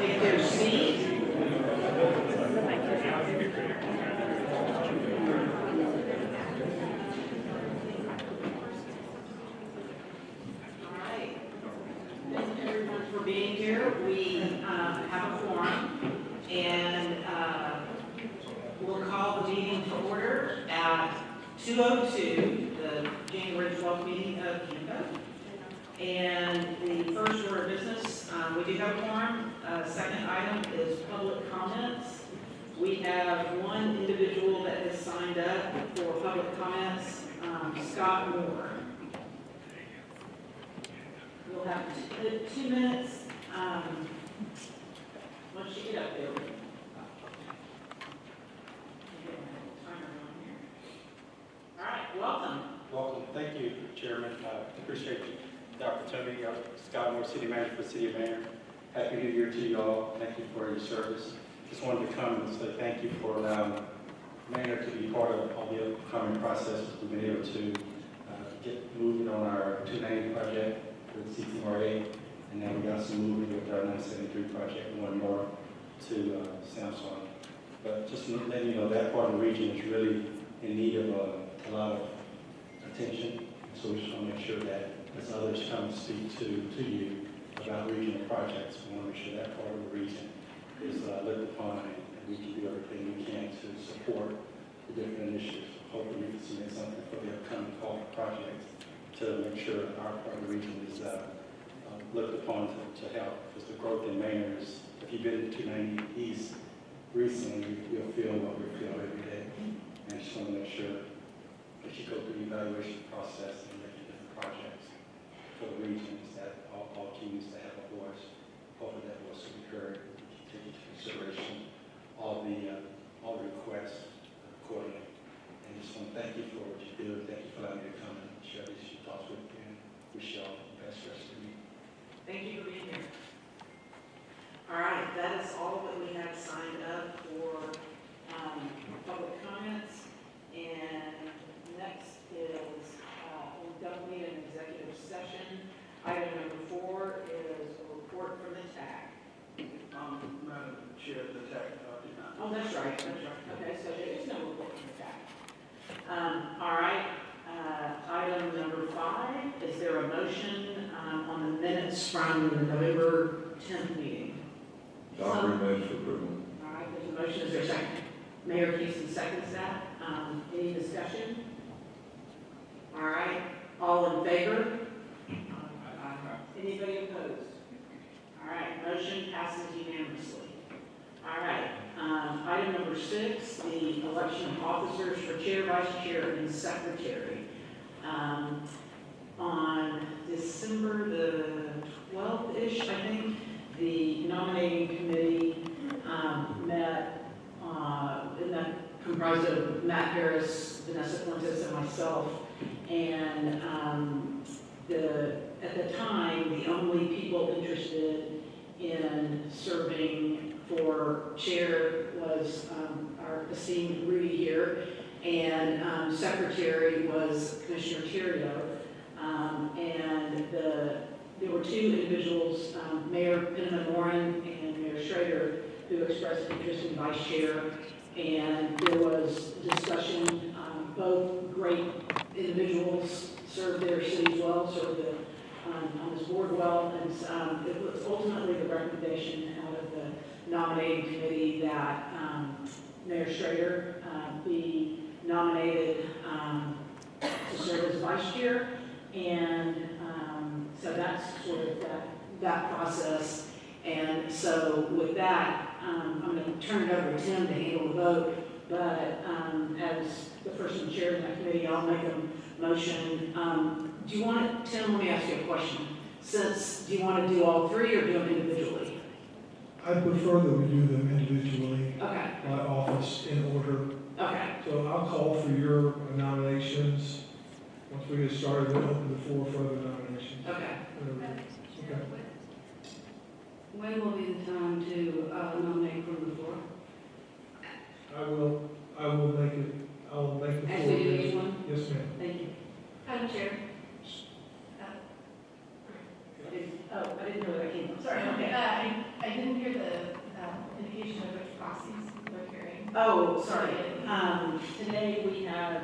take their seat. All right. Thank you everyone for being here. We have a forum, and we'll call the meeting to order at 2:02, the January 12th meeting of CAMPO. And the first order of business, we do have a quorum. Second item is public comments. We have one individual that has signed up for public comments, Scott Moore. We'll have 2 minutes. Once you get up there. All right, welcome. Welcome. Thank you, Chairman. I appreciate the opportunity. Scott Moore, City Manager for the City of Mayor. Happy New Year to you all. Thank you for your service. Just wanted to come and say thank you for allowing Mayor to be part of all the upcoming processes. We've been able to get moving on our 290 project with CTRA, and now we got some movement with our 973 project, one more to Samsung. But just letting you know that part of the region is really in need of a lot of attention. So we just want to make sure that as others come and speak to you about regional projects, we want to make sure that part of the region is looked upon, and we can do everything we can to support the different initiatives. Hopefully we can submit something for the upcoming call for projects to make sure our part of the region is looked upon to help. Because the growth in Maine is, if you've been to 290 East recently, you'll feel what we feel every day. And I just want to make sure that you go through the evaluation process and look at different projects for the regions that all communities that have a voice. Hopefully that voice will be heard, take into consideration all the requests accordingly. And just want to thank you for what you do. Thank you for allowing me to come and share these thoughts with you. And wish you all the best rest of the week. Thank you for being here. All right, that is all that we have signed up for public comments. And next is we don't need an executive session. Item number 4 is a report from the TAC. Madam Chair, the TAC did not. Oh, that's right, that's right. Okay, so there is no report from the TAC. All right, item number 5, is there a motion on the minutes from the November 10th meeting? Doctor moves for approval. All right, there's a motion, is there a second? Mayor Keeson seconds that. Any discussion? All right, all in favor? Anybody opposed? All right, motion passes unanimously. All right, item number 6, the election of officers for chair, vice chair, and secretary. On December the 12th-ish, I think, the nominating committee met, and that comprised of Matt Harris, Vanessa Fuentes, and myself. And at the time, the only people interested in serving for chair was our esteemed Rudy here, and secretary was Commissioner Theriot. And there were 2 individuals, Mayor Penman-Warren and Mayor Schrader, who expressed interest in vice chair. And there was discussion, both great individuals served their cities well, served on this board well, and it was ultimately the recommendation out of the nominating committee that Mayor Schrader be nominated to serve as vice chair. And so that's sort of that process. And so with that, I'm going to turn it over to Tim to handle the vote, but as the person chairing that committee, I'll make a motion. Do you want to, Tim, let me ask you a question. Do you want to do all 3 or do them individually? I prefer that we do them individually. Okay. By office in order. Okay. So I'll call for your nominations. Once we get started, we'll open the floor for other nominations. Okay. Okay. When will be the time to nominate from the floor? I will make it. I'll make the floor. As we do each one? Yes, ma'am. Thank you. Madam Chair. I didn't know that I came. Sorry. Okay. I didn't hear the sorry. Today we have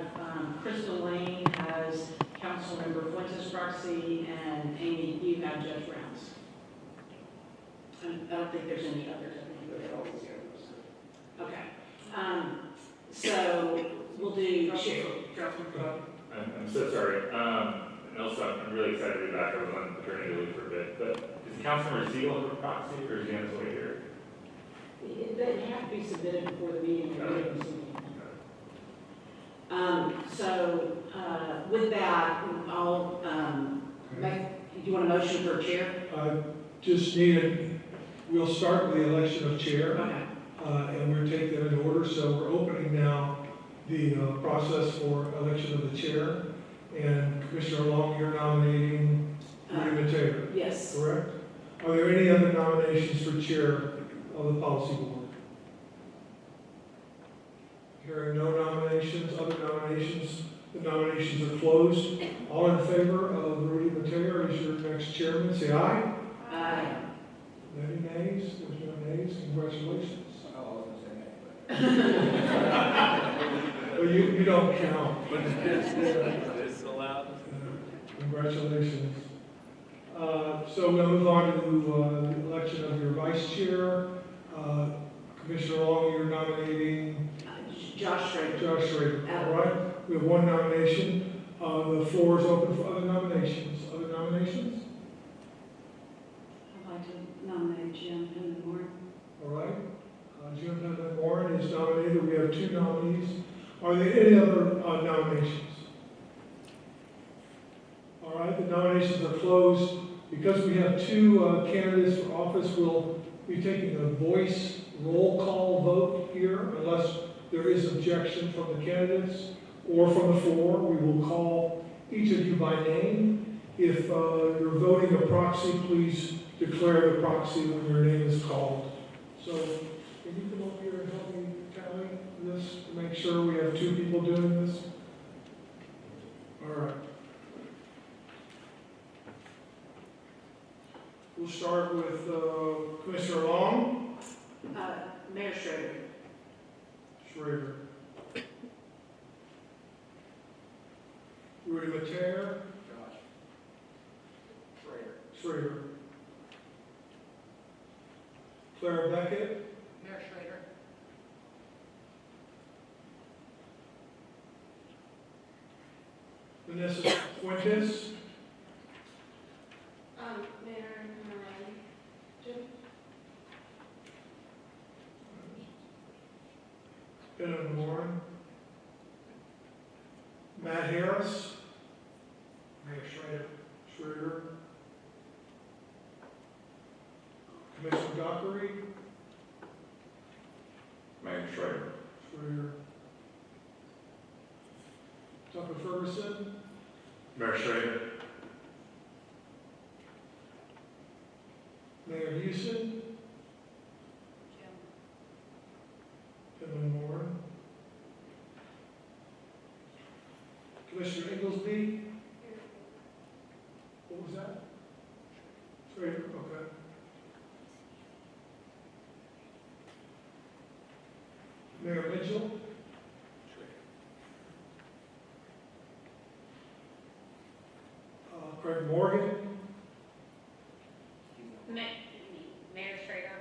Crystal Lane has Councilmember Fuentes Proxy, and Amy, you have Judge Rounds. I don't think there's any others. I think they're all here. Okay. So we'll do chair. I'm so sorry. And also, I'm really excited to be back. I was on maternity leave for a bit. But does Councilmember Siegel have a proxy, or is he on his way here? They have to be submitted before the meeting. With that, I'll make. Do you want a motion for chair? Just we'll start with the election of chair. Okay. And we'll take them in order. So we're opening now the process for election of the chair. And Commissioner Long, you're nominating Rudy Mateo, Yes. correct? Are there any other nominations for chair of the policy board? Hearing no nominations, other nominations, the nominations are closed. All in favor of Rudy Mateo as your next chairman, say aye. Aye. Any nays? There's no nays. Congratulations. Well, you don't count. It's allowed. Congratulations. So we'll move on to the election of your vice chair. Commissioner Long, you're nominating Josh Schrader. Josh Schrader. All right. We have one nomination. The floor is open for other nominations. Other nominations? I'd like to nominate Jim Pinmore. All right. Jim Penman Warren is nominated. We have two nominees. Are there any other nominations? All right. The nominations are closed. Because we have two candidates for office, we'll be taking a voice roll call vote here, unless there is objection from the candidates or from the floor. We will call each of you by name. If you're voting a proxy, please declare the proxy when your name is called. So can you come up here and help me tally this to make sure we have two people doing this? All right. We'll start with Commissioner Long. Mayor Schrader. Schrader. Rudy Mateo. Schrader. Clara Beckett. Mayor Schrader. Vanessa Fuentes. Mayor Morelli. Jim? Penman Warren. Matt Harris. Mayor Schrader. Schrader. Commissioner Dockery. Mayor Schrader. Schrader. Tucker Ferguson. Mayor Schrader. Mayor Houston. Jim. Penman Warren. Commissioner Inglesby. What was that? Schrader, okay. Mayor Mitchell. Craig Morgan. Mayor Schrader.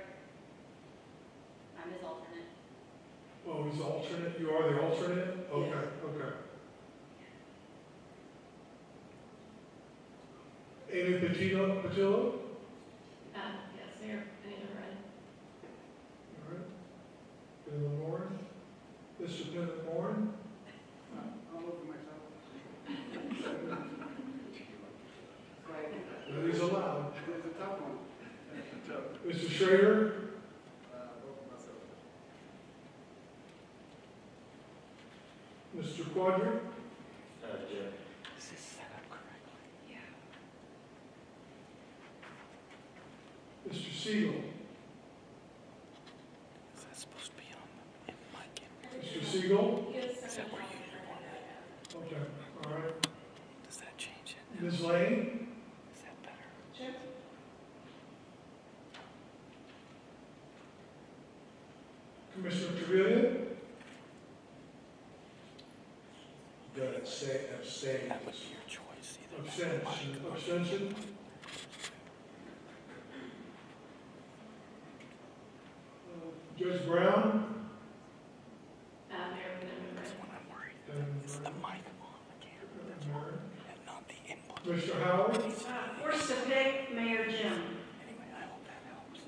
I'm his alternate. Oh, he's alternate. You are the alternate? Okay, Yes. okay. Amy Patillo? Yes, Mayor. All right. Penman Warren. Mr. Penman Warren. I'll look for myself. That is allowed. It's a tough one. Mr. Schrader. Vote for myself. Mr. Quadri. Jim. Mr. Siegel. Is that supposed to be on the mic? Mr. Siegel. Is that where you want it? Okay, all right. Does that change it? Ms. Lane. Is that better? Sure. Commissioner Trevilian. Abstain. That would be your choice. Abstention. Judge Brown? Mayor Penman. That's what I'm worried. And It's the mic on the camera. That's all. And not the input. Mr. Howard? Forced to pick Mayor Jim. Anyway, I hope that helps.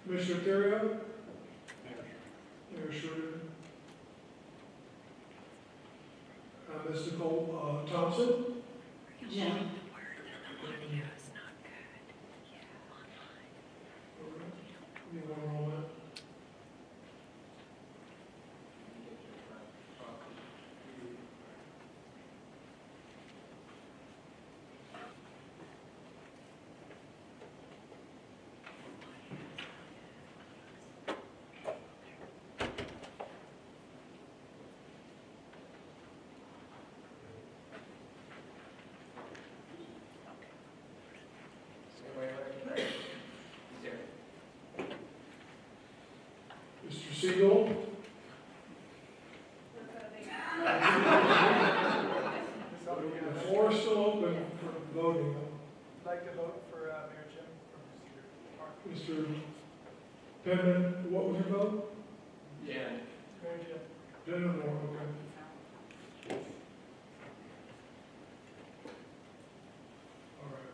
Commissioner Terrio? Mayor Schroeder? Ms. Nicole Thompson? Jim. You want to roll that? Mr. Siegel? The floor is still open for voting. I'd like to vote for Mayor Jim. Mr. Penman, what was your vote? Yeah. Mayor Jim. Denver, okay. All right.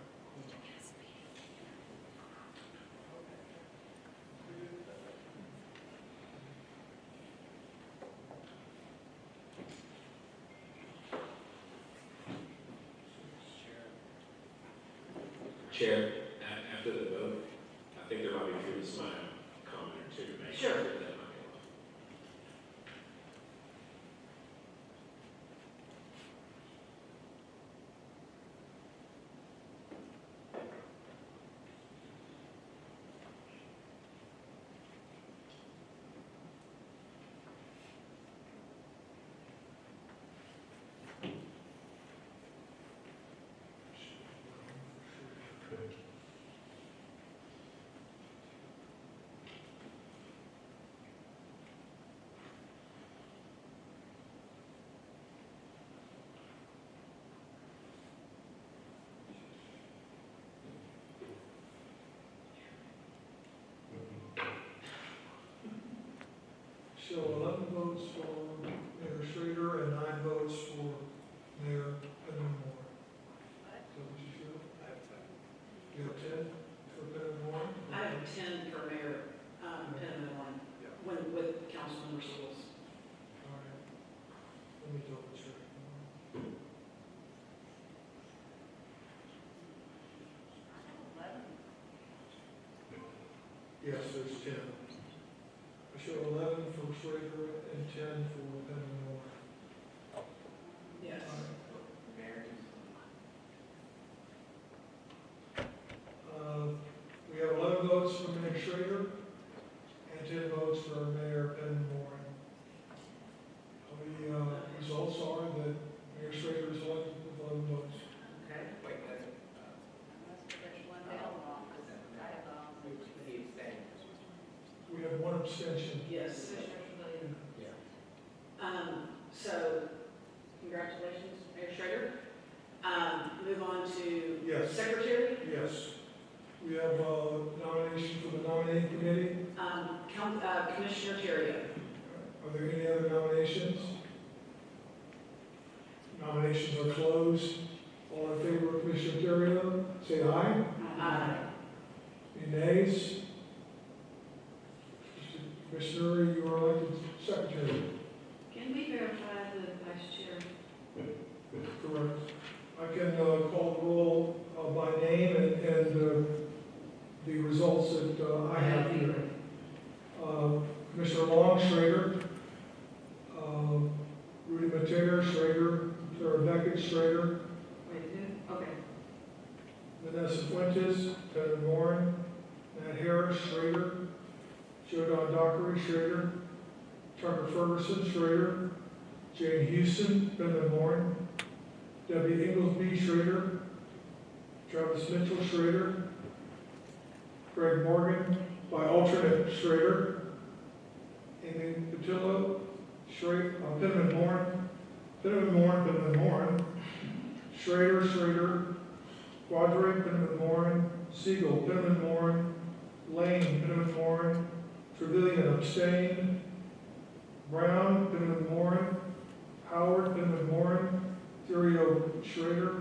Chair, after the vote, I think there might be a smile comment or two to make. Sure. That might be allowed. So 11 votes for Mayor Schrader and 9 votes for Mayor Penman-Moore. Is that what you feel? You have 10 for Penman-Moore? I have 10 for Mayor Penman with Councilmember Seals. All right. Let me double check. Yes, there's 10. I show 11 for Schrader and 10 for Penman-Moore. Yes. We have 11 votes for Mayor Schrader and 10 votes for Mayor Penman-Moore. The results are that Mayor Schrader is elected with 11 votes. Okay. We have 1 abstention. Yes. So, congratulations, Mayor Schrader. Move on to Yes. Secretary. Yes. We have a nomination for the nominating committee. Commissioner Terrio. Are there any other nominations? Nominations are closed. All in favor of Commissioner Terrio, say aye. Aye. Any nays? Commissioner, you are elected secretary. Can we verify the vice chair? Correct. I can call the roll by name and the results that I have here. Commissioner Long, Schrader. Rudy Mateer, Schrader. Sarah Beckett, Schrader. Wait, who? Okay. Vanessa Fuentes, Penman-Moore. Matt Harris, Schrader. Joe Don Dockery, Schrader. Tucker Ferguson, Schrader. Jane Houston, Penman-Moore. Debbie Inglesby, Schrader. Travis Mitchell, Schrader. Greg Morgan, by alternate, Schrader. Amy Patillo, Penman-Moran, Schrader, Quadri, Penman-Moran, Siegel, Penman-Moran, Lane, Penman-Moran, Trevilian abstained, Brown, Penman-Moran, Howard, Penman-Moran, Thurio, Schrader,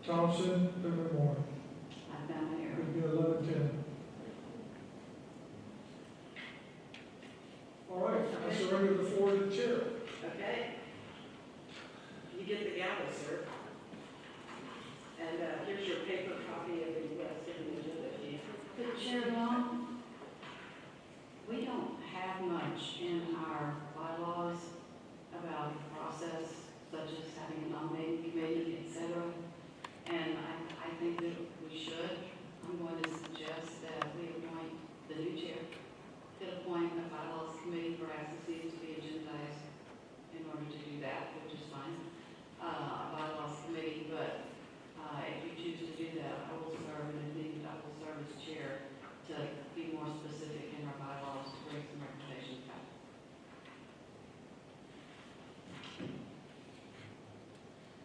Thompson, Penman-Moran. I found my error. Would be 11-10. All right, I surrender the floor to the chair. Okay. You get the gavel, sir. And here's your paper copy of the rest of the agenda. But Chair Long, we don't have much in our bylaws about the process, such as having a nominating committee, et cetera. And I think that we should. I'm going to suggest that we appoint the new chair, to appoint a bylaws committee for accesses to be agendized in order to do that, which is fine. A bylaws committee, but if you choose to do that, I will serve, and indeed I will serve as chair to be more specific in our bylaws to bring some recommendations back.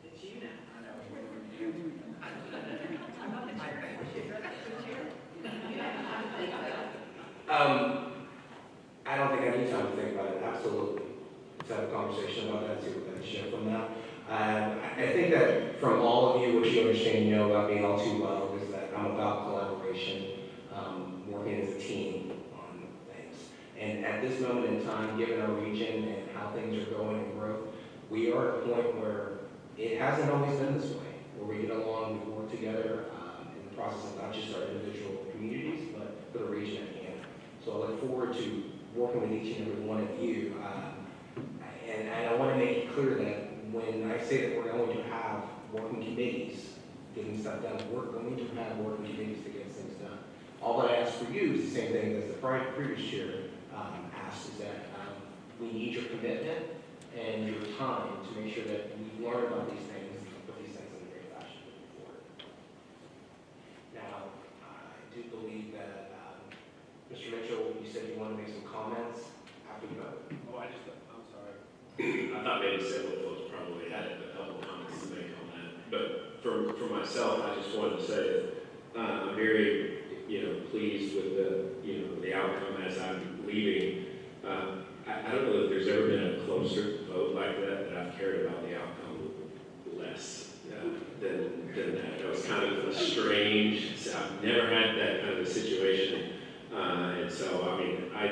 It's you now. I don't think I need time to think about it, absolutely. Let's have a conversation about that, see what that shift from that. I think that from all of you, what you understand, you know about me all too well, is that I'm about collaboration, working as a team on things. And at this moment in time, given our region and how things are going and growth, we are at a point where it hasn't always been this way, where we get along, we work together in the process of not just our individual communities, but for the region at hand. So I look forward to working with each and every one of you. And I want to make it clear that when I say that we're going to have working committees getting stuff done, we're going to have working committees to get things done. All that I ask for you is the same thing as the previous chair asked, is that we need your commitment and your time to make sure that we learn about these things and put these things in a great fashion moving forward. Now, I do believe that, Mr. Mitchell, you said you wanted to make some comments after the vote. Oh, I'm sorry. I thought maybe several folks probably had a couple comments to make on that. But for myself, I just wanted to say that I'm very, pleased with the outcome as I'm leaving. I don't know that there's ever been a closer vote like that I've cared about the outcome less than that. It was kind of a strange, I've never had that kind of a situation. And so, I mean, I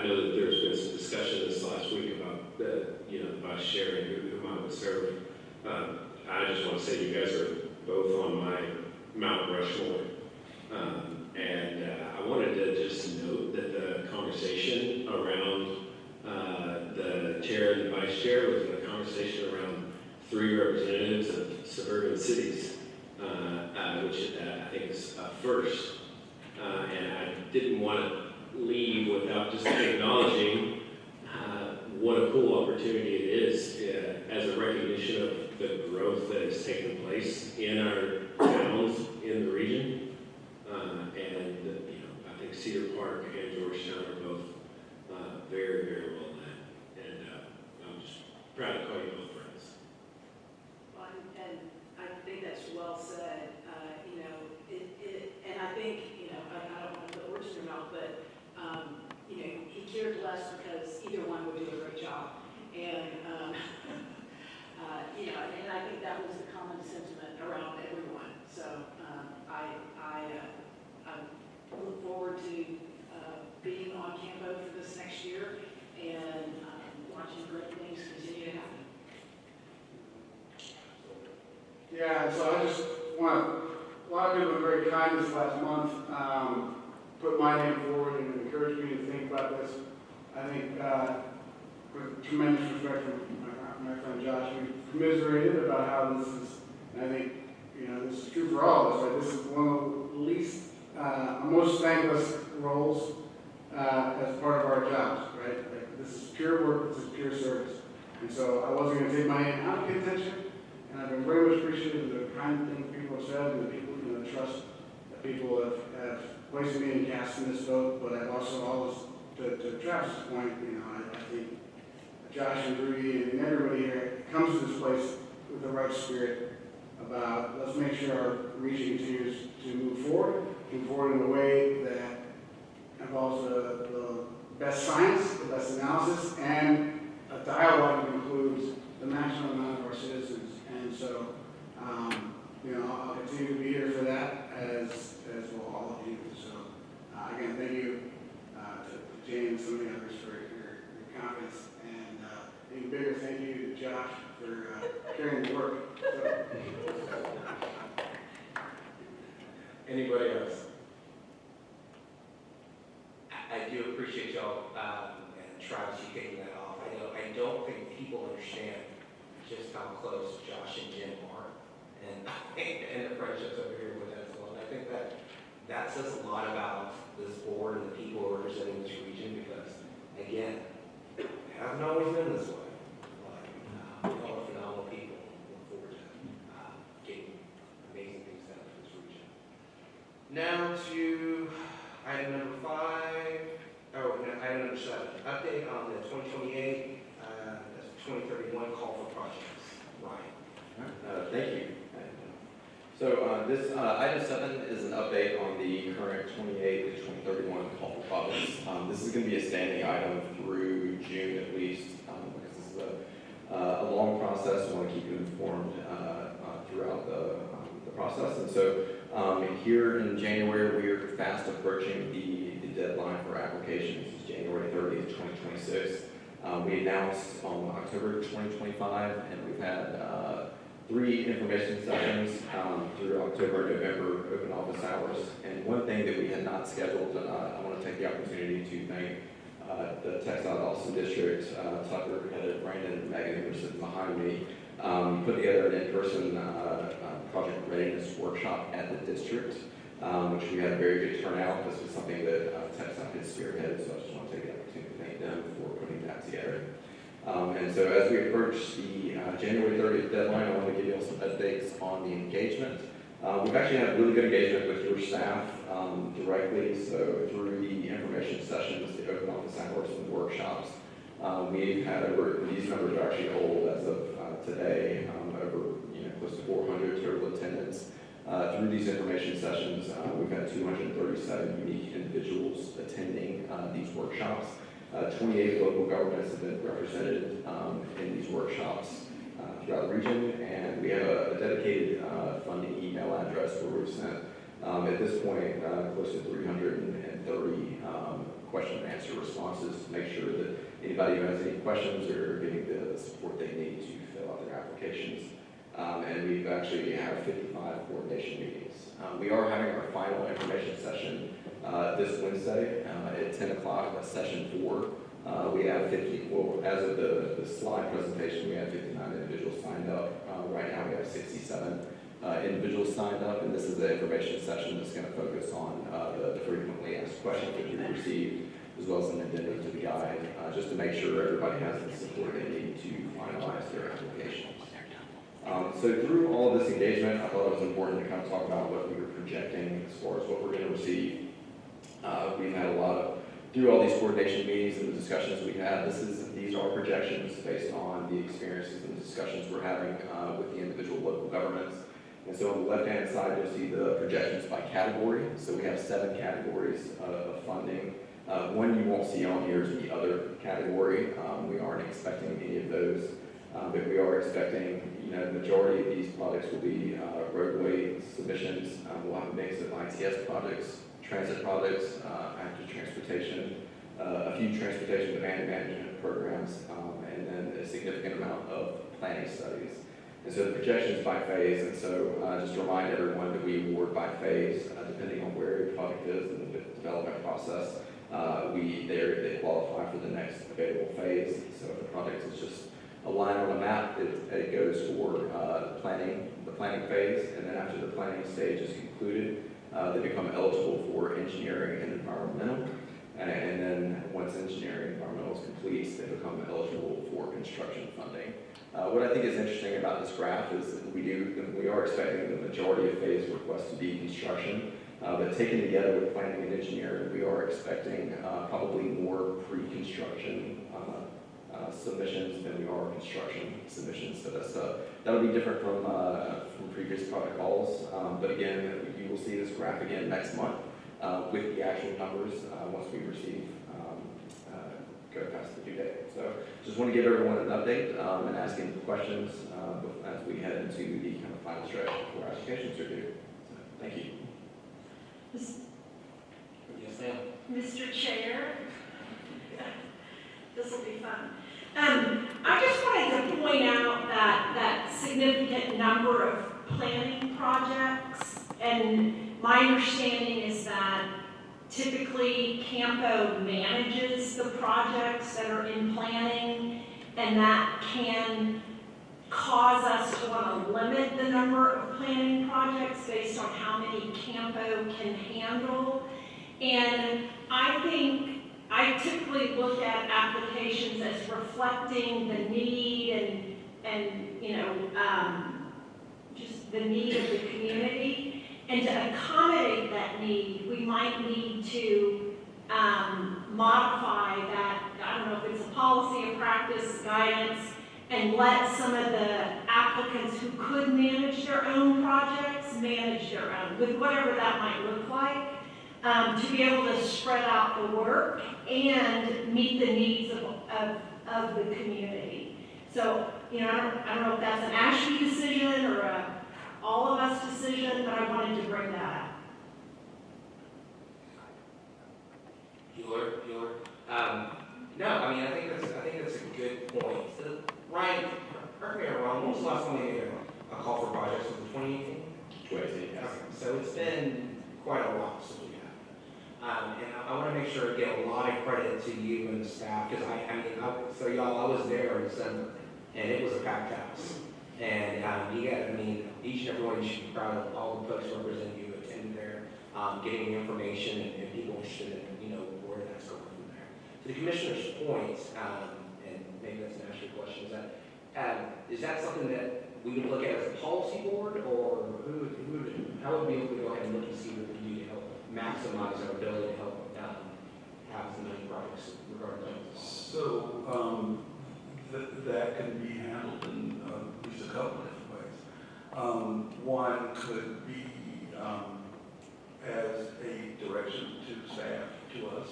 know that there's been some discussion this last week about the vice chair and who I would serve. I just want to say you guys are both on my Mount Rushmore. And I wanted to just note that the conversation around the chair and the vice chair was a conversation around 3 representatives of suburban cities, which I think is a first. And I didn't want to leave without just acknowledging what a cool opportunity it is as a recognition of the growth that has taken place in our towns in the region. I think Cedar Park and Georgetown are both very, very well led. And I'm just proud to call you both friends. Well, and I think that's well said. And I think, I don't want to put words in your mouth, but, he cared less because either one would do a great job. And, and I think that was the common sentiment around everyone. So I look forward to being on CAMPO for this next year and watching great things continue to happen. Yeah, so I just want a lot of people were very kind this last month, put my name forward and encouraged me to think about this. I think with tremendous respect from my friend Josh, we commiserated about how this is, and I think, this is true for all of us, right? This is one of the least, most thankless roles as part of our jobs, right? Like, this is pure work, this is pure service. And so I wasn't going to take my name out of contention, and I've been very much appreciative of the kind things people have said and the people, the trust that people have placed in me and cast in this vote. But I've also always, to Travis's point, I think Josh and Rudy and everybody here comes to this place with the right spirit about let's make sure our region continues to move forward in a way that involves the best science, the best analysis, and a dialogue that includes the maximum amount of our citizens. And so, I'll continue to be here for that as will all of you. So, again, thank you to Jane and some of the others for your confidence. And even bigger thank you to Josh for carrying the work. So. Anybody else? I do appreciate y'all and Travis, you kicking that off. I don't think people understand just how close Josh and Jim are, and the friendships over here with that as well. And I think that says a lot about this board and the people representing this region because, again, it hasn't always been this way. But y'all are phenomenal people. Look forward to getting amazing things done for this region. Now to item number 5. Item number 7. Update on the 2028, 2031 call for projects. Ryan. Thank you. So this item 7 is an update on the current 28 to 2031 call for projects. This is going to be a standing item through June at least, because this is a long process. I want to keep you informed throughout the process. And so here in January, we are fast approaching the deadline for applications. It's January 30th, 2026. We announced on October 2025, and we've had 3 information sessions through October and November, open office hours. And one thing that we had not scheduled, and I want to take the opportunity to thank the Textile Austin District, Tucker, Heather, Brandon, and Megan, who are sitting behind me, put together an in-person project readiness workshop at the district, which we had a very good turnout. This was something that Textile had spearheaded, so I just want to take the opportunity to thank them for putting that together. And so as we approach the January 30th deadline, I want to give you all some updates on the engagement. We've actually had really good engagement with your staff directly, so through the information sessions, the open office hours, and the workshops. We've had over, these numbers are actually old as of today, over close to 400 total attendance. Through these information sessions, we've had 237 unique individuals attending these workshops. 28 local governments have been represented in these workshops throughout the region, and we have a dedicated funding email address where we've sent, at this point, close to 330 question and answer responses to make sure that anybody who has any questions are getting the support they need to fill out their applications. And we've actually have 55 coordination meetings. We are having our final information session this Wednesday at 10 o'clock, that's session 4. We have 50, well, as of the slide presentation, we have 59 individuals signed up. Right now we have 67 individuals signed up, and this is the information session that's going to focus on the frequently asked questions that you've received, as well as an addendum to the guide, just to make sure everybody has the support they need to finalize their applications. So through all of this engagement, I thought it was important to kind of talk about what we were projecting as far as what we're going to receive. We've had a lot of, through all these coordination meetings and the discussions we've had, these are projections based on the experiences and discussions we're having with the individual local governments. And so on the left-hand side, you'll see the projections by category. So we have 7 categories of funding. One you won't see on here is the other category. We aren't expecting any of those, but we are expecting, the majority of these projects will be roadway submissions. We'll have a mix of ITS projects, transit projects, active transportation, a few transportation demand management programs, and then a significant amount of planning studies. And so the projections by phase, and so just to remind everyone that we award by phase, depending on where your project is in the development process. They qualify for the next available phase. So if the project is just a line on a map, it goes for the planning phase, and then after the planning stage is concluded, they become eligible for engineering and environmental. And then once engineering and environmental is complete, they become eligible for construction funding. What I think is interesting about this graph is that we are expecting the majority of phase requests to be construction, but taken together with planning and engineering, we are expecting probably more pre-construction submissions than we are construction submissions. So that'll be different from previous protocols. But again, you will see this graph again next month with the actual numbers once we receive go past the due date. So just want to give everyone an update and ask any questions as we head into the kind of final stretch before applications are due. So, thank you. Yes, ma'am. Mr. Chair, this will be fun. I just wanted to point out that significant number of planning projects, and my understanding is that typically CAMPO manages the projects that are in planning, and that can cause us to want to limit the number of planning projects based on how many CAMPO can handle. And I think I typically look at applications as reflecting the need and just the need of the community. And to accommodate that need, we might need to modify that, I don't know if it's a policy, a practice, guidance, and let some of the applicants who could manage their own projects manage their own, with whatever that might look like. To be able to spread out the work and meet the needs of the community. So, I don't know if that's an Ashby decision or a all of us decision, but I wanted to bring that up. No, I mean, I think that's a good point. So, Ryan, correct me if I'm wrong, when was the last time we made a call for projects? Was it 2018? 2018, yes. Okay, so it's been quite a while since we have. And I want to make sure I give a lot of credit to you and the staff, because I was there in December, and it was a packed house. And each and every one of you should be proud of all the folks representing you, attending there, getting information, and people interested in, where that's going from there. To the commissioner's point, and maybe that's an actual question, is that something that we would look at as a policy board, or how would we be able to go ahead and look and see what we can do to help maximize our ability to help have as many projects regarding that? So that can be handled in at least a couple of different ways. One could be as a direction to staff, to us,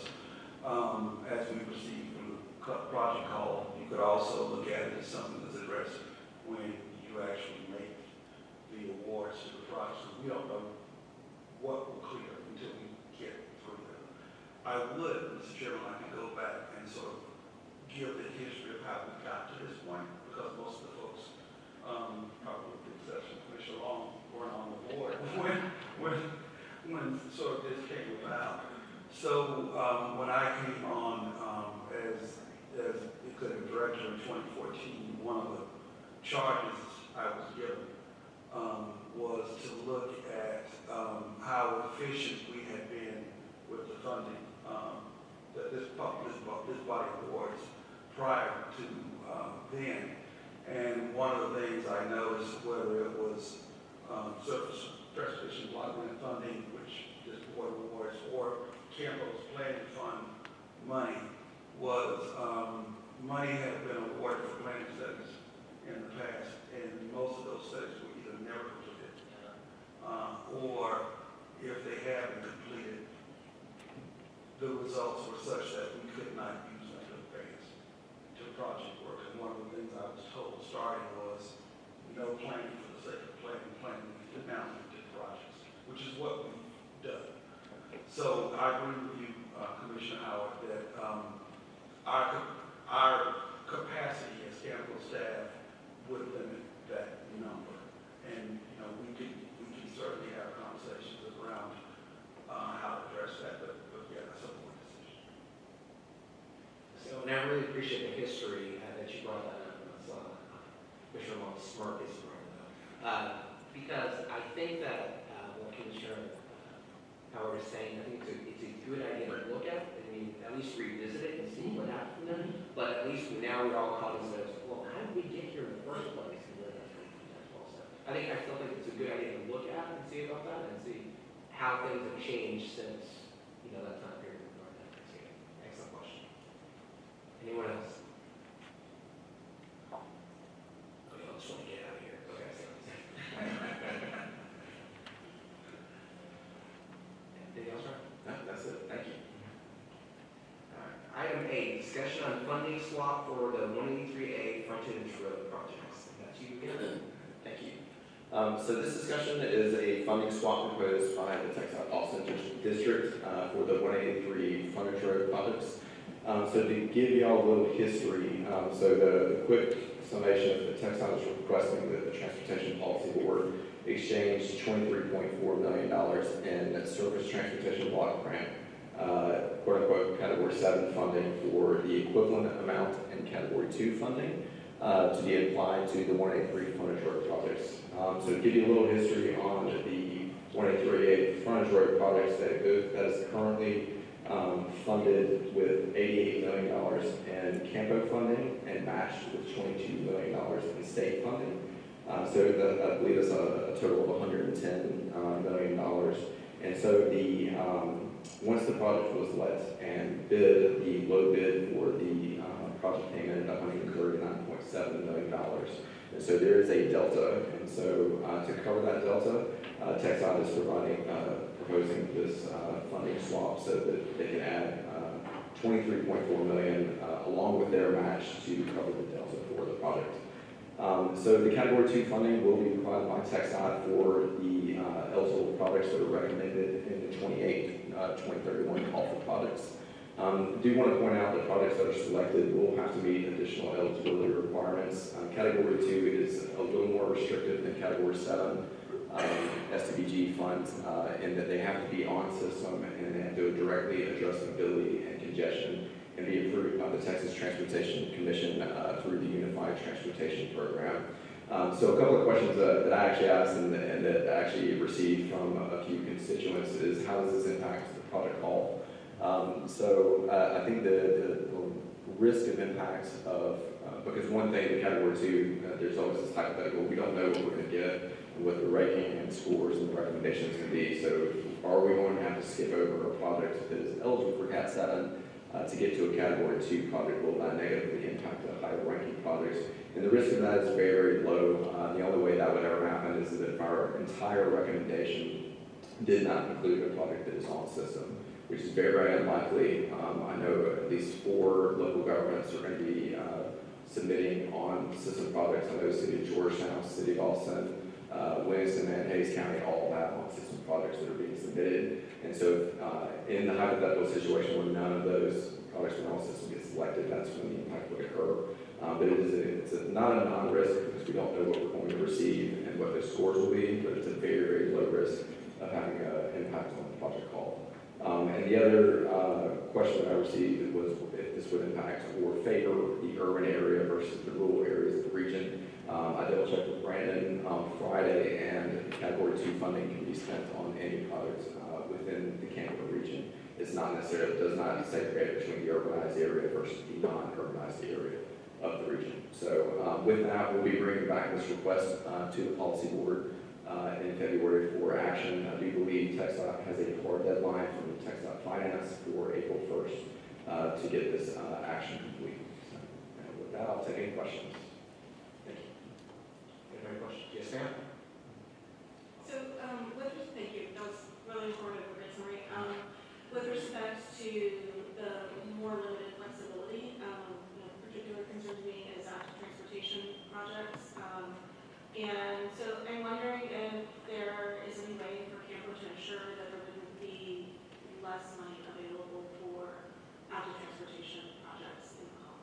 as we proceed through the project call. You could also look at it as something that's addressed when you actually make the awards to the project. We don't know what will clear until we get through them. I would, Mr. Chairman, like to go back and sort of give the history of how we got to this point, because most of the folks, probably with the exception of Commissioner Long, weren't on the board when sort of this came about. So when I came on as executive director in 2014, one of the charges I was given was to look at how efficient we had been with the funding that this body awards prior to then. And one of the things I noticed, whether it was surface transportation block grant funding, which this board awards, or CAMPO's planning fund money, was money had been awarded for planning studies in the past, and most of those studies were either never completed, or if they had been completed, the results were such that we could not use them to advance to project work. And one of the things I was told starting was no planning for the sake of planning development to projects, which is what we've done. So I agree with you, Commissioner Howard, that our capacity as CAMPO staff would limit that number. And we can certainly have conversations around how to address that, but yeah, that's a board decision. So, and I really appreciate the history that you brought that up. Commissioner Long's smirk is brought it up. Because I think that what Commissioner Howard is saying, I think it's a good idea to look at. I mean, at least revisit it and see what happened from there. But at least now we're all cognizant of, well, how did we get here in the first place? And where that's coming from as well. So I still think it's a good idea to look at and see about that and see how things have changed since that time period. Excellent question. Anyone else? funding swap for the 183A frontage road projects. That's you again. Thank you. So this discussion is a funding swap proposed by the Texas Austin District for the 183 frontage road projects. So to give y'all a little history, so the quick summation of the Texas is requesting that the Transportation Policy Board exchange $23.4 million in Surface Transportation Block Grant, quote unquote, Category 7 funding for the equivalent amount in Category 2 funding to be applied to the 183 frontage road projects. So to give you a little history on the 183A frontage road projects, that is currently funded with $88 million in CAMPO funding and matched with $22 million in state funding. So that, I believe, is a total of $110 million. And so once the project was let and bid, the low bid for the project came in at $139.7 million. And so there is a delta. And so to cover that delta, TxDOT is proposing this funding swap so that they can add $23.4 million along with their match to cover the delta for the project. So the Category 2 funding will be provided by TxDOT for the eligible projects that are recommended in the 2031 call for projects. I do want to point out that projects that are selected will have to meet additional eligibility requirements. Category 2 is a little more restrictive than Category 7 STBG funds in that they have to be on system and they have to directly address mobility and congestion and be approved by the Texas Transportation Commission through the Unified Transportation Program. So a couple of questions that I actually asked and that I actually received from a few constituents is how does this impact the project call? So I think the risk of impact of, because one thing in Category 2, there's always this hypothetical, we don't know what we're going to get and what the ranking and scores and the recommendations can be. So are we going to have to skip over a project that is eligible for Cat 7 to get to a Category 2 project? Will that negatively impact the higher ranking projects? And the risk of that is very, very low. The only way that would ever happen is that if our entire recommendation did not include a project that is on system, which is very, very unlikely. I know at least 4 local governments are going to be submitting on system projects. I know City of Georgetown, City of Austin, Williamson, and Hayes County all have on system projects that are being submitted. And so in the hypothetical situation where none of those projects are on system get selected, that's when the impact would occur. But it's not a non-risk because we don't know what we're going to receive and what those scores will be, but it's a very, very low risk of having an impact on the project call. And the other question that I received was if this would impact or favor the urban area versus the rural areas of the region. I double checked with Brandon on Friday, and Category 2 funding can be spent on any projects within the CAMPO region. It's not necessarily, it does not segregate between the urbanized area versus the non-urbanized area of the region. So with that, we'll be bringing back this request to the policy board in February for action. I do believe TxDOT has a hard deadline from TxDOT Finance for April 1st to get this action complete. So, with that, I'll take any questions. Thank you. Any questions? Yes, ma'am? So, thank you, that was really informative, a great summary. With respect to the more limited flexibility, particular concern to me is active transportation projects. And so I'm wondering if there is any way for CAMPO to ensure that there would be less money available for active transportation projects in the call.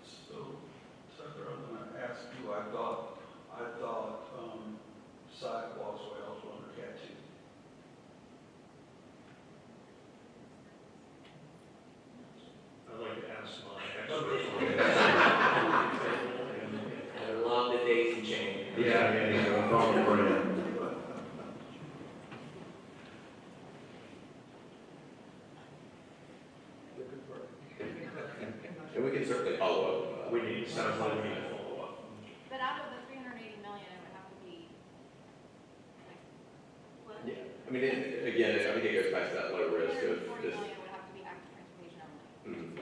So, Tucker, I'm going to ask you, I thought sidewalks were also under Cat 2. I'd like to ask my expert on this. I love the daisy chain. Yeah. From Brandon. And we can certainly follow up. We need, sounds like we need to follow up. But out of the 380 million, it would have to be, like, what? Yeah. I mean, again, I think it goes back to that low risk of 140 this. million would have to be active transportation only.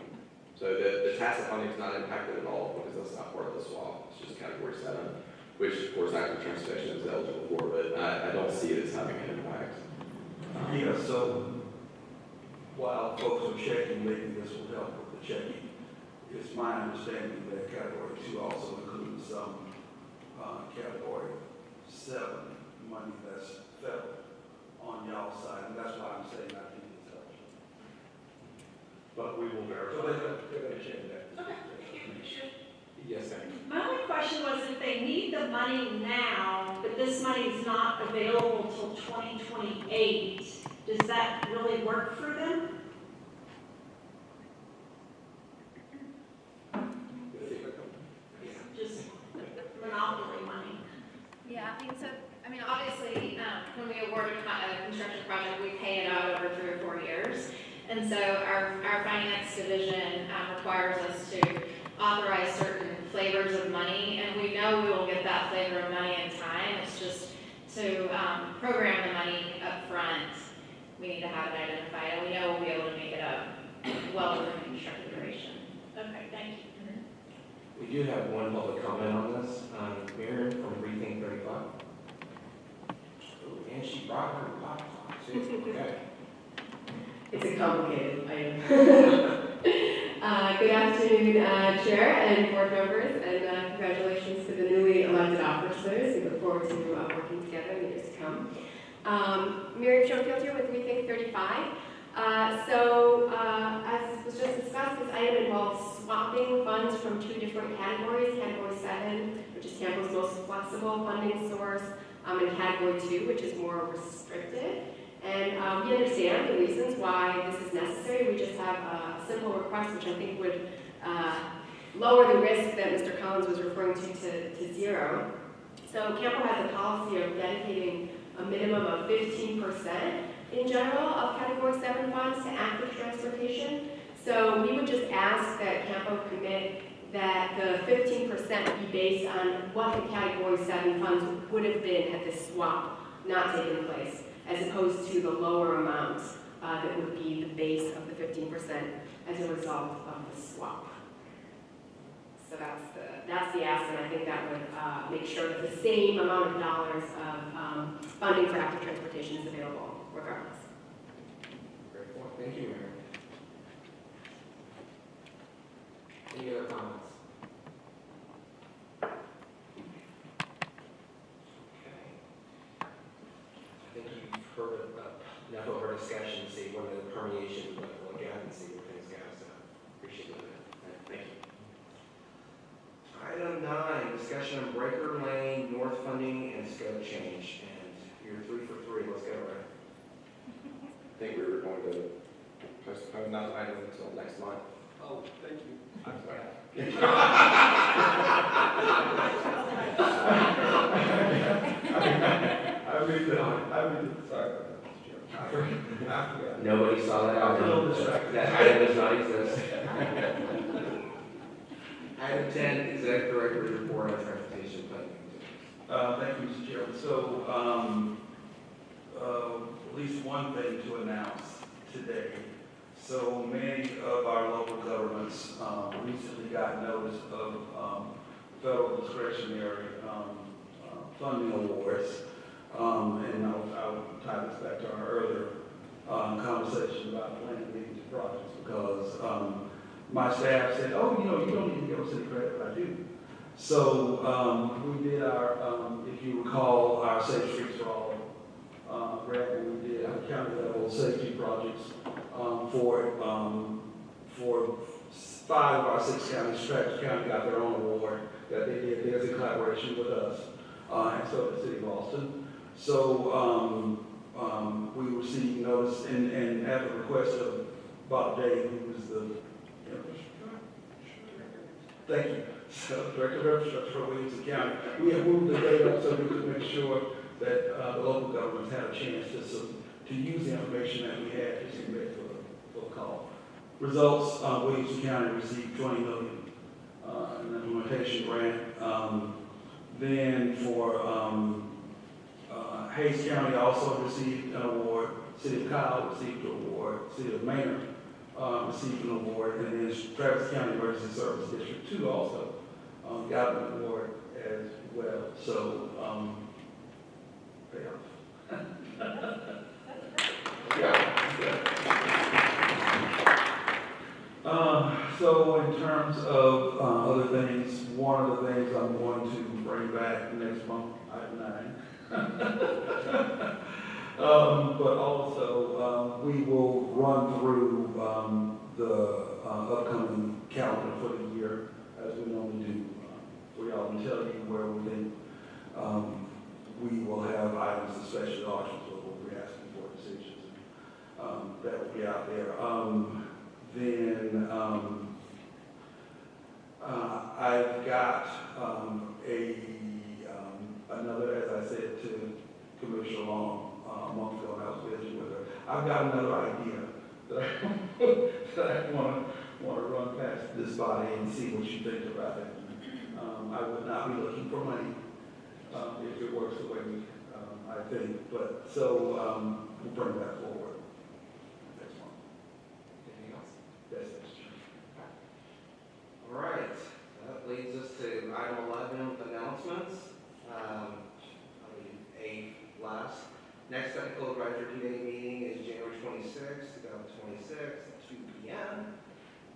So the TASA funding is not impacted at all because that's not part of the swap. It's just Category 7, which of course active transportation is eligible for, but I don't see it as having an impact. Yeah, so while folks are checking, maybe this will help with the checking. it's my understanding that category 2 also includes some category 7 money that's federal on y'all's side, and that's why I'm saying I think it's eligible. But we will verify. They're going to change that. Okay, thank you. Yes, ma'am. My only question was if they need the money now, but this money is not available till 2028, does that really work for them? Just monopoly money. Yeah, obviously, when we award a construction project, we pay it out over 3 or 4 years. And so our finance division requires us to authorize certain flavors of money, and we know we will get that flavor of money in time. It's just to program the money up front. We need to have it identified, and we know we'll be able to make it up well within the construction duration. Okay, thank you. We do have one public comment on this. Miriam from Rethink 35. Oh, and she brought her laptop. Okay. It's a complicated item. Good afternoon, Chair and board members, and congratulations to the newly elected officers. We look forward to working together in the years to come. Miriam Schoenfield here with Rethink 35. As was just discussed, this item involves swapping funds from 2 different categories, Category 7, which is CAMPO's most flexible funding source, and Category 2, which is more restricted. And we understand the reasons why this is necessary. We just have a simple request, which I think would lower the risk that Mr. Collins was referring to 0. So CAMPO has a policy of dedicating a minimum of 15% in general of Category 7 funds to active transportation. So we would just ask that CAMPO commit that the 15% be based on what the Category 7 funds would have been had this swap not taken place, as opposed to the lower amount that would be the base of the 15% as a result of the swap. So that's the ask, and I think that would make sure that the same amount of dollars of funding for active transportation is available regardless. Great point. Thank you, Mary. Any other comments? Okay. I think you've heard enough of our discussion to see what the permeation would look at and see where things go. So appreciate that. Thank you. Item 9, discussion of Breaker Lane North funding and scope change. And you're 3 for 3. Let's go, Ray. I think we were going to postpone that item until next month. Oh, thank you. I'm sorry. Nobody saw that item. That item does not exist. Item 10, Executive Director's Report on Transportation Planning. Thank you, Mr. Chairman. So, at least one thing to announce today. So many of our local governments recently got notice of federal discretionary funding awards. And I'll tie this back to our earlier conversation about planning these projects, because my staff said, oh, you don't need to give us any credit, but I do. So we did our, if you recall, our Safe Streets for All grant, and we did our county level safety projects for 5 of our 6 counties. Stratford County got their own award that they did. There's a collaboration with us, and so the city of Austin. So we received notice, and at the request of Bob Day, who was the thank you. So, Director of Infrastructure for Williamson County, we have moved the date up so we could make sure that the local governments had a chance to use the information that we had to submit for the call. Results: Williamson County received $20 million in an implementation grant. Then for Hayes County also received an award. City of Kyle received an award. City of Maynard received an award, and then Travis County Emergency Service District 2 also got an award as well. So, payoff. So in terms of other things, one of the things I'm going to bring back next month, item 9. But also, we will run through the upcoming calendar for the year, as we normally do, for y'all, and tell you where we think we will have items, especially auctions, where we'll be asking for decisions. That will be out there. Then I've got another, as I said to Commissioner Long a month ago, when I was visiting with her, I've got another idea that I want to run past this body and see what you think about it. I would not be looking for money if it works the way I think, but so we'll bring that forward next month. Anything else? That's true. All right, that leads us to item 11, announcements. Last. Next technical advisory committee meeting is January 26th, 2026 at 2 p.m.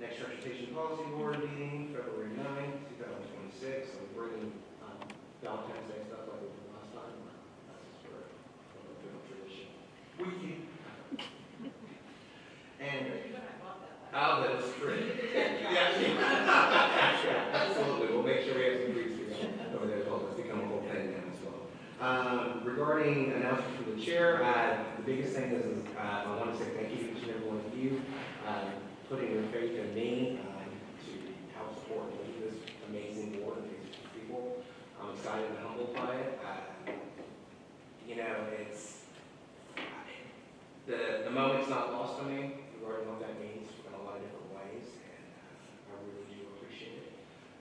Next transportation policy board meeting, February 9th, 2026. So we're bringing Valentine's Day stuff like we did last time. That's just for a tradition. We can. And oh, that is true. Yeah, absolutely. We'll make sure we have some grease over there as well. It's become a whole thing now as well. Regarding announcements from the chair, the biggest thing is I want to say thank you to each and every one of you putting your faith in me to help support and lead this amazing board and these people. I'm excited and humbled by it. It's the moment's not lost on me regarding what that means in a lot of different ways, and I really do appreciate it.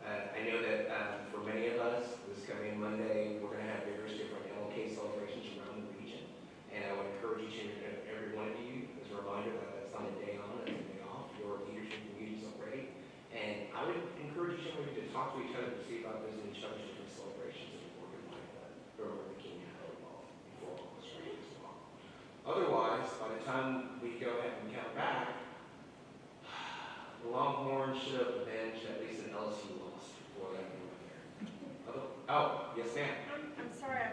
I know that for many of us, this coming Monday, we're going to have various different LK celebrations around the region, and I would encourage each and every one of you, as a reminder that that's not a day on, it's a day off. Your leadership community is so great, and I would encourage each and every one of you to talk to each other to see about visiting each other's different celebrations and working like that. Remember the King had it all before all this right as well. Otherwise, by the time we go ahead and count back, the Longhorns should have avenged at least an LSU loss before that went there. Oh, yes, ma'am. I'm sorry,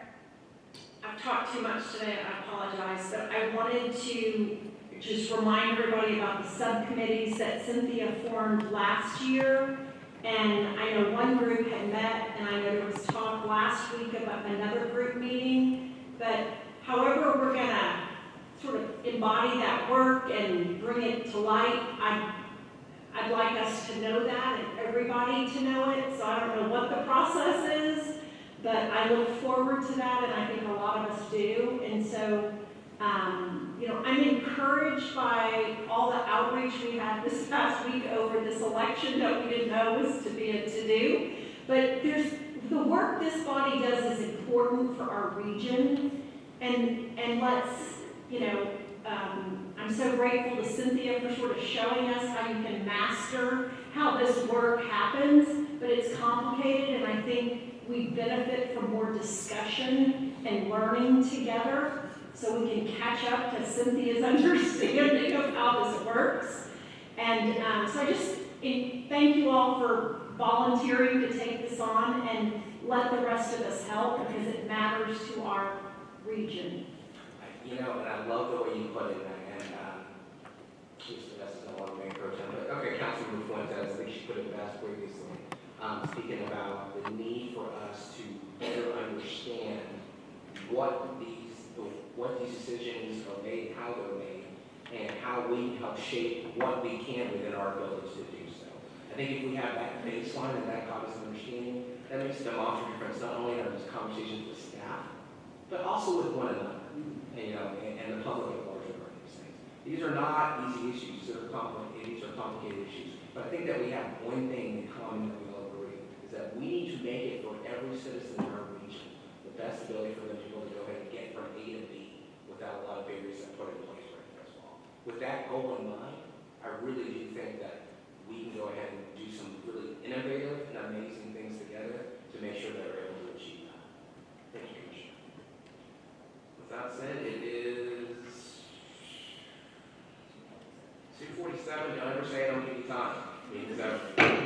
I've talked too much today, I apologize, but I wanted to just remind everybody about the subcommittees that Cynthia formed last year. And I know one group had met, and I know there was talk last week about another group meeting, but however we're gonna sort of embody that work and bring it to light, I'd like us to know that and everybody to know it. So I don't know what the process is, but I look forward to that, and I think a lot of us do. And so, I'm encouraged by all the outreach we had this past week over this election that we didn't know was to be a to-do. But the work this body does is important for our region, and let's, I'm so grateful to Cynthia for sort of showing us how you can master how this work happens, but it's complicated, and I think we benefit from more discussion and learning together so we can catch up to Cynthia's understanding of how this works. And so I just thank you all for volunteering to take this on, and let the rest of us help because it matters to our region. And I love the way you put it, and this is no longer main person, but okay, Councilman Fuentes, I think she put it best previously, speaking about the need for us to better understand what these decisions are made, how they're made, and how we help shape what we can within our abilities to do so. I think if we have that baseline and that cognizant understanding, that makes a demonstrable difference not only in our conversations with staff, but also with one another, and the public at large regarding these things. These are not easy issues. These are complicated issues. But I think that we have one thing in common that we all agree, is that we need to make it for every citizen in our region the best ability for them to be able to go ahead and get from A to B without a lot of barriers that put in place right there as well. With that goal in mind, I really do think that we can go ahead and do some really innovative and amazing things together to make sure that we're able to achieve that. Thank you, Commissioner. With that said, it is 2:46. 7, don't ever say I don't give you time. I mean, so,